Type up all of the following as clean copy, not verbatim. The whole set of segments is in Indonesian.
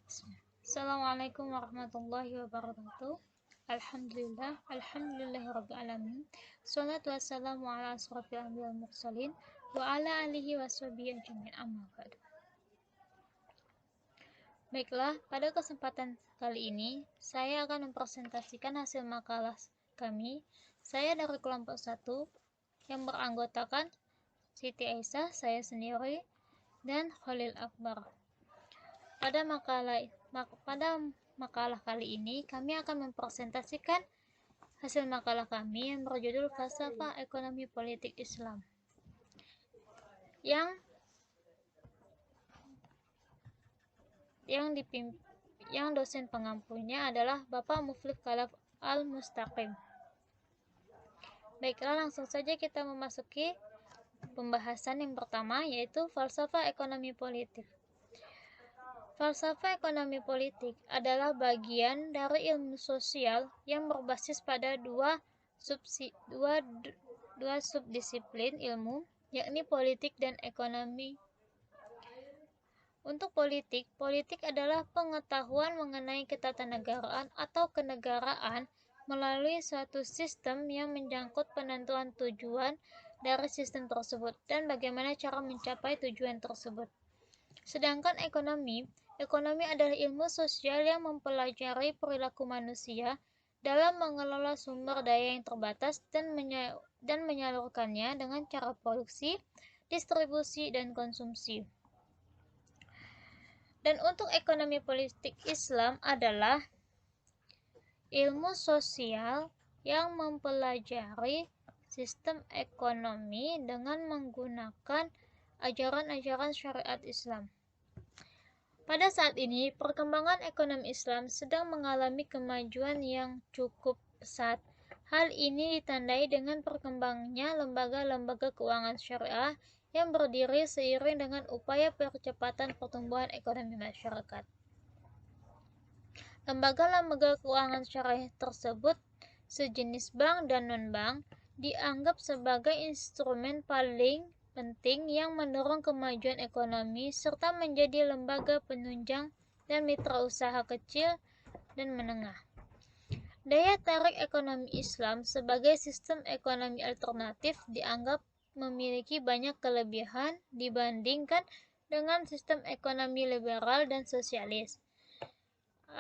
Assalamualaikum warahmatullahi wabarakatuh. Alhamdulillahirabbil alamin. Shalatu wassalamu ala asrofil anbiya'i wal mursalin wa ala alihi washabihi ajmain, amma ba'du. Baiklah, pada kesempatan kali ini saya akan mempresentasikan hasil makalah kami. Saya dari kelompok 1 yang beranggotakan Siti Aisyah, saya sendiri, dan Khalil Akbar. Pada makalah kali ini, kami akan mempresentasikan hasil makalah kami yang berjudul Falsafah Ekonomi Politik Islam, yang dosen pengampunya adalah Bapak Muflih Khalaf Al-Mustaqim. Baiklah, langsung saja kita memasuki pembahasan yang pertama, yaitu falsafah ekonomi politik. Falsafah ekonomi politik adalah bagian dari ilmu sosial yang berbasis pada dua subdisiplin ilmu, yakni politik dan ekonomi. Untuk politik adalah pengetahuan mengenai ketatanegaraan atau kenegaraan melalui suatu sistem yang menyangkut penentuan tujuan dari sistem tersebut dan bagaimana cara mencapai tujuan tersebut. Sedangkan ekonomi adalah ilmu sosial yang mempelajari perilaku manusia dalam mengelola sumber daya yang terbatas dan menyalurkannya dengan cara produksi, distribusi, dan konsumsi. Dan untuk ekonomi politik Islam adalah ilmu sosial yang mempelajari sistem ekonomi dengan menggunakan ajaran-ajaran syariat Islam. Pada saat ini, perkembangan ekonomi Islam sedang mengalami kemajuan yang cukup pesat. Hal ini ditandai dengan perkembangannya lembaga-lembaga keuangan syariah yang berdiri seiring dengan upaya percepatan pertumbuhan ekonomi masyarakat. Lembaga-lembaga keuangan syariah tersebut, sejenis bank dan non-bank, dianggap sebagai instrumen paling penting yang mendorong kemajuan ekonomi serta menjadi lembaga penunjang dan mitra usaha kecil dan menengah. Daya tarik ekonomi Islam sebagai sistem ekonomi alternatif dianggap memiliki banyak kelebihan dibandingkan dengan sistem ekonomi liberal dan sosialis.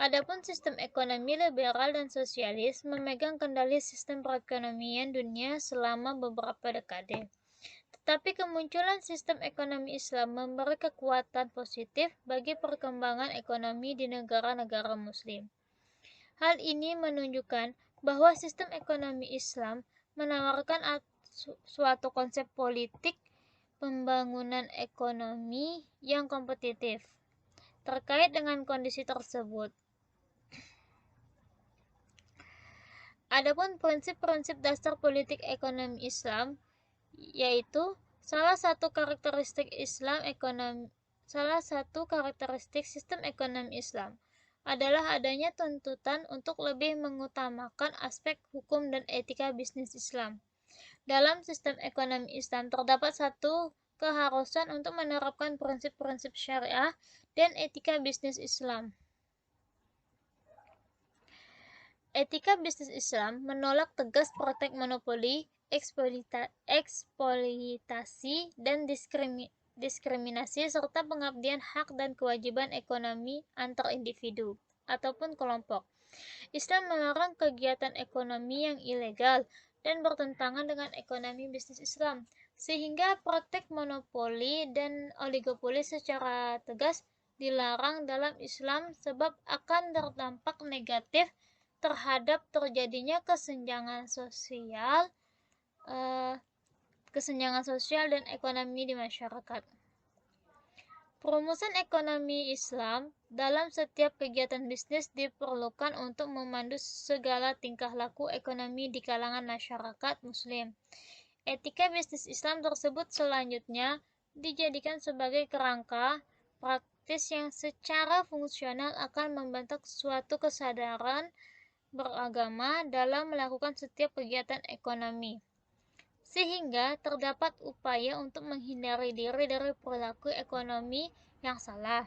Adapun sistem ekonomi liberal dan sosialis memegang kendali sistem perekonomian dunia selama beberapa dekade. Tetapi kemunculan sistem ekonomi Islam memberi kekuatan positif bagi perkembangan ekonomi di negara-negara Muslim. Hal ini menunjukkan bahwa sistem ekonomi Islam menawarkan suatu konsep politik pembangunan ekonomi yang kompetitif. Terkait dengan kondisi tersebut, adapun prinsip-prinsip dasar politik ekonomi Islam, yaitu salah satu karakteristik sistem ekonomi Islam adalah adanya tuntutan untuk lebih mengutamakan aspek hukum dan etika bisnis Islam. Dalam sistem ekonomi Islam terdapat satu keharusan untuk menerapkan prinsip-prinsip syariah dan etika bisnis Islam. Etika bisnis Islam menolak tegas praktek monopoli, eksploitasi, dan diskriminasi serta pengabdian hak dan kewajiban ekonomi antar individu ataupun kelompok. Islam melarang kegiatan ekonomi yang ilegal dan bertentangan dengan ekonomi bisnis Islam, sehingga praktek monopoli dan oligopoli secara tegas dilarang dalam Islam sebab akan berdampak negatif terhadap terjadinya kesenjangan sosial dan ekonomi di masyarakat. Perumusan ekonomi Islam dalam setiap kegiatan bisnis diperlukan untuk memandu segala tingkah laku ekonomi di kalangan masyarakat Muslim. Etika bisnis Islam tersebut selanjutnya dijadikan sebagai kerangka praktis yang secara fungsional akan membentuk suatu kesadaran beragama dalam melakukan setiap kegiatan ekonomi, sehingga terdapat upaya untuk menghindari diri dari perilaku ekonomi yang salah.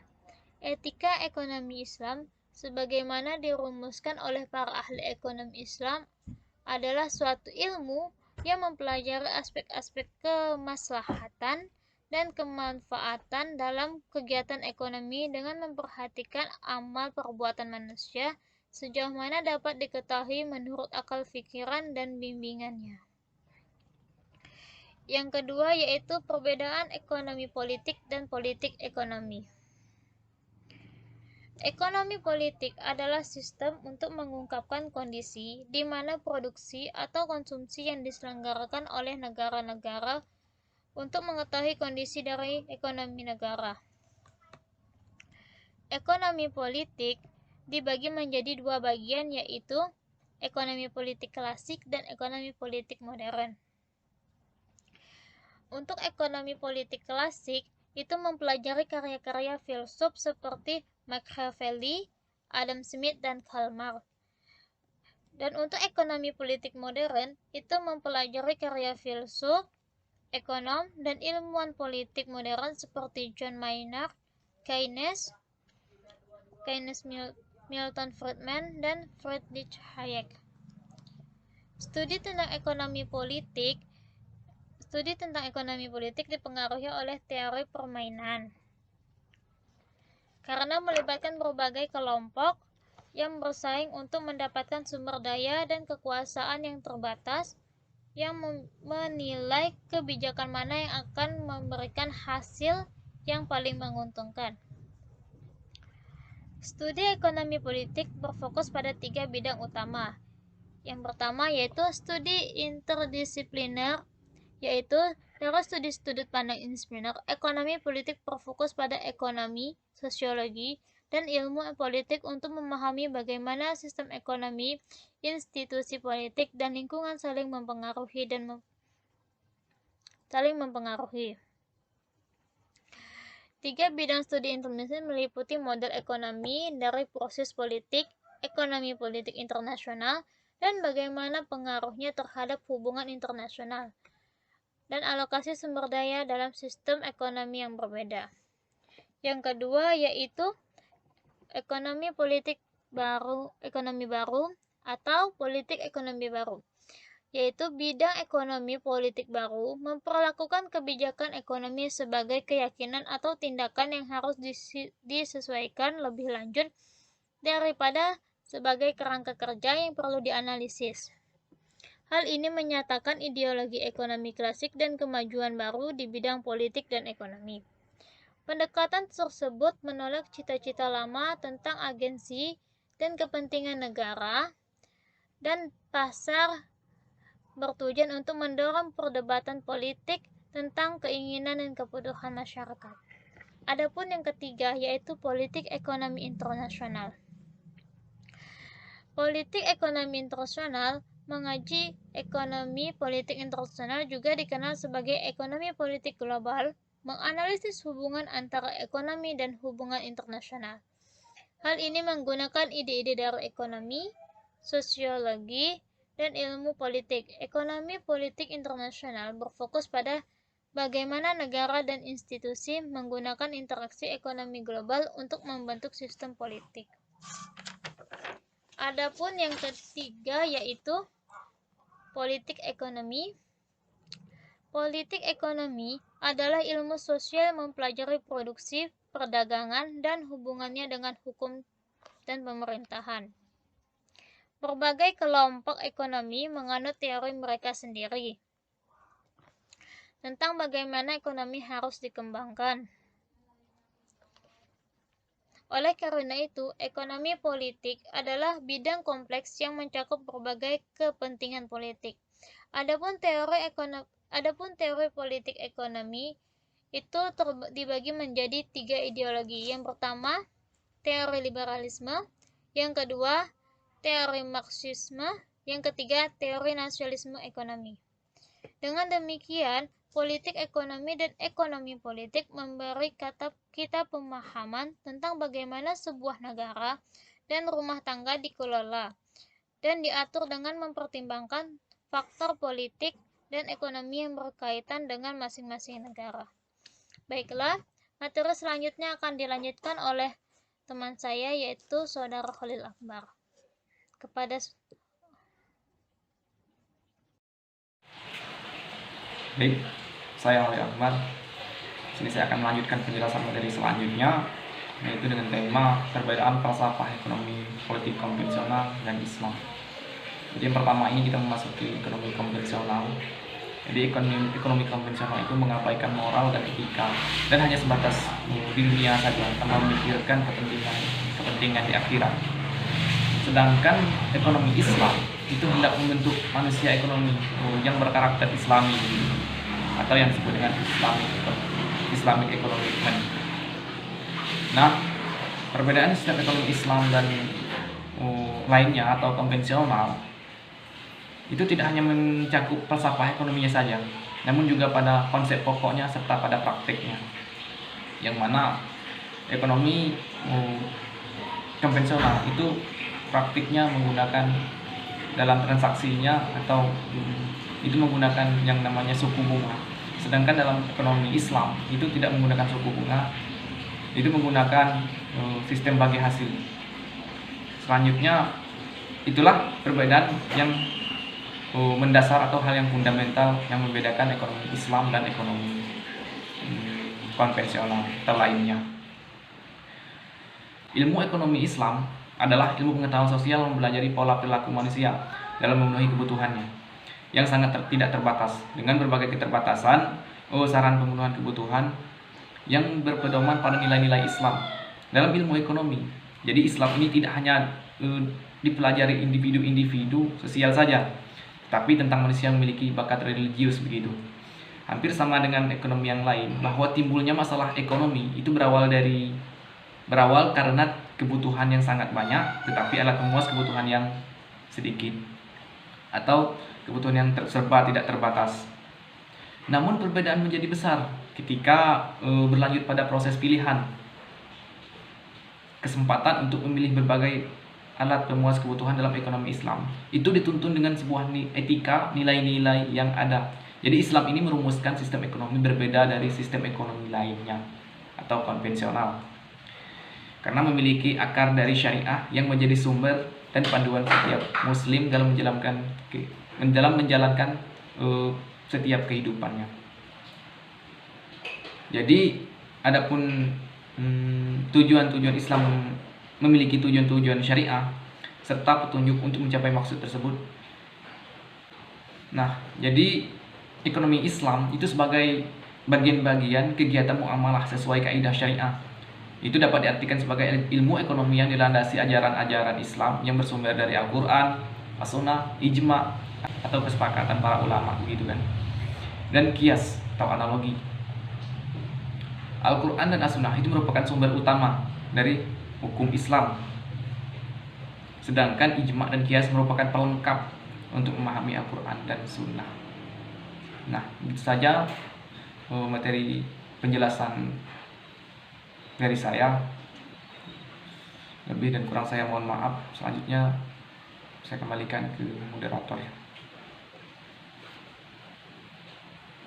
Etika ekonomi Islam, sebagaimana dirumuskan oleh para ahli ekonomi Islam, adalah suatu ilmu yang mempelajari aspek-aspek kemaslahatan dan kemanfaatan dalam kegiatan ekonomi dengan memperhatikan amal perbuatan manusia sejauh mana dapat diketahui menurut akal pikiran dan bimbingannya. Yang kedua yaitu perbedaan ekonomi politik dan politik ekonomi. Ekonomi politik adalah sistem untuk mengungkapkan kondisi di mana produksi atau konsumsi yang diselenggarakan oleh negara-negara untuk mengetahui kondisi dari ekonomi negara. Ekonomi politik dibagi menjadi dua bagian yaitu ekonomi politik klasik dan ekonomi politik modern. Untuk ekonomi politik klasik, itu mempelajari karya-karya filsuf seperti Machiavelli, Adam Smith, dan Karl Marx. Dan untuk ekonomi politik modern, itu mempelajari karya filsuf, ekonom, dan ilmuwan politik modern seperti John Maynard Keynes, Milton Friedman, dan Friedrich Hayek. Studi tentang ekonomi politik dipengaruhi oleh teori permainan karena melibatkan berbagai kelompok yang bersaing untuk mendapatkan sumber daya dan kekuasaan yang terbatas, yang menilai kebijakan mana yang akan memberikan hasil yang paling menguntungkan. Studi ekonomi politik berfokus pada 3 bidang utama. Yang pertama yaitu studi interdisipliner, yaitu dari studi pandang interdisipliner, ekonomi politik berfokus pada ekonomi, sosiologi, dan ilmu politik untuk memahami bagaimana sistem ekonomi, institusi politik, dan lingkungan saling mempengaruhi. Tiga bidang studi internasional meliputi model ekonomi dari proses politik, ekonomi politik internasional, dan bagaimana pengaruhnya terhadap hubungan internasional, dan alokasi sumber daya dalam sistem ekonomi yang berbeda. Yang kedua yaitu ekonomi baru atau politik ekonomi baru, yaitu bidang ekonomi politik baru memperlakukan kebijakan ekonomi sebagai keyakinan atau tindakan yang harus disesuaikan lebih lanjut daripada sebagai kerangka kerja yang perlu dianalisis. Hal ini menyatakan ideologi ekonomi klasik dan kemajuan baru di bidang politik dan ekonomi. Pendekatan tersebut menolak cita-cita lama tentang agensi dan kepentingan negara dan pasar, bertujuan untuk mendorong perdebatan politik tentang keinginan dan kebutuhan masyarakat. Adapun yang ketiga yaitu politik ekonomi internasional. Politik ekonomi internasional mengaji ekonomi politik internasional, juga dikenal sebagai ekonomi politik global, menganalisis hubungan antara ekonomi dan hubungan internasional. Hal ini menggunakan ide-ide dari ekonomi, sosiologi, dan ilmu politik. Ekonomi politik internasional berfokus pada bagaimana negara dan institusi menggunakan interaksi ekonomi global untuk membentuk sistem politik. Adapun yang ketiga yaitu politik ekonomi. Politik ekonomi adalah ilmu sosial yang mempelajari produksi, perdagangan, dan hubungannya dengan hukum dan pemerintahan. Berbagai kelompok ekonomi menganut teori mereka sendiri tentang bagaimana ekonomi harus dikembangkan. Oleh karena itu, ekonomi politik adalah bidang kompleks yang mencakup berbagai kepentingan politik. Adapun teori politik ekonomi itu dibagi menjadi 3 ideologi. Yang pertama, teori liberalisme, yang kedua, teori marxisme, yang ketiga, teori nasionalisme ekonomi. Dengan demikian, politik ekonomi dan ekonomi politik memberi kita pemahaman tentang bagaimana sebuah negara dan rumah tangga dikelola dan diatur dengan mempertimbangkan faktor politik dan ekonomi yang berkaitan dengan masing-masing negara. Baiklah, materi selanjutnya akan dilanjutkan oleh teman saya, yaitu Saudara Khalil Akbar. Baik, saya Khalil Akbar. Sini saya akan melanjutkan penjelasan materi selanjutnya, yaitu dengan tema perbedaan falsafah ekonomi politik konvensional dan Islam. Jadi yang pertama ini kita memasuki ekonomi konvensional. Jadi ekonomi konvensional itu mengabaikan moral dan etika dan hanya sebatas di dunia saja tanpa memikirkan kepentingan di akhirat. Sedangkan ekonomi Islam itu hendak membentuk manusia ekonomi yang berkarakter Islami atau yang disebut dengan Islamic Economic Man. Nah, perbedaan sistem ekonomi Islam dan lainnya atau konvensional itu tidak hanya mencakup falsafah ekonominya saja, namun juga pada konsep pokoknya serta pada praktiknya. Yang mana ekonomi konvensional itu praktiknya menggunakan dalam transaksinya atau itu menggunakan yang namanya suku bunga. Sedangkan dalam ekonomi Islam itu tidak menggunakan suku bunga, itu menggunakan sistem bagi hasil. Selanjutnya itulah perbedaan yang mendasar atau hal yang fundamental yang membedakan ekonomi Islam dan ekonomi konvensional atau lainnya. Ilmu ekonomi Islam adalah ilmu pengetahuan sosial yang mempelajari pola perilaku manusia dalam memenuhi kebutuhannya yang sangat tidak terbatas dengan berbagai keterbatasan, saran pemenuhan kebutuhan yang berpedoman pada nilai-nilai Islam dalam ilmu ekonomi. Jadi Islam ini tidak hanya dipelajari individu-individu sosial saja, tapi tentang manusia yang memiliki bakat religius begitu. Hampir sama dengan ekonomi yang lain, bahwa timbulnya masalah ekonomi itu berawal karena kebutuhan yang sangat banyak, tetapi alat memuas kebutuhan yang sedikit, atau kebutuhan yang serba tidak terbatas. Namun perbedaan menjadi besar ketika berlanjut pada proses pilihan, kesempatan untuk memilih berbagai alat pemuas kebutuhan dalam ekonomi Islam itu dituntun dengan sebuah etika, nilai-nilai yang ada. Jadi Islam ini merumuskan sistem ekonomi berbeda dari sistem ekonomi lainnya atau konvensional, karena memiliki akar dari syariah yang menjadi sumber dan panduan setiap muslim dalam menjalankan setiap kehidupannya. Jadi adapun tujuan-tujuan Islam memiliki tujuan-tujuan syariah serta petunjuk untuk mencapai maksud tersebut. Nah, jadi ekonomi Islam itu sebagai bagian-bagian kegiatan muamalah sesuai kaidah syariah. Itu dapat diartikan sebagai ilmu ekonomi yang dilandasi ajaran-ajaran Islam yang bersumber dari Al-Quran, As-Sunnah, Ijma, atau kesepakatan para ulama begitu kan. Dan kias atau analogi. Al-Quran dan As-Sunnah itu merupakan sumber utama dari hukum Islam. Sedangkan ijma dan kias merupakan pelengkap untuk memahami Al-Quran dan Sunnah. Nah, itu saja materi penjelasan dari saya. Lebih dan kurang saya mohon maaf. Selanjutnya saya kembalikan ke moderator ya.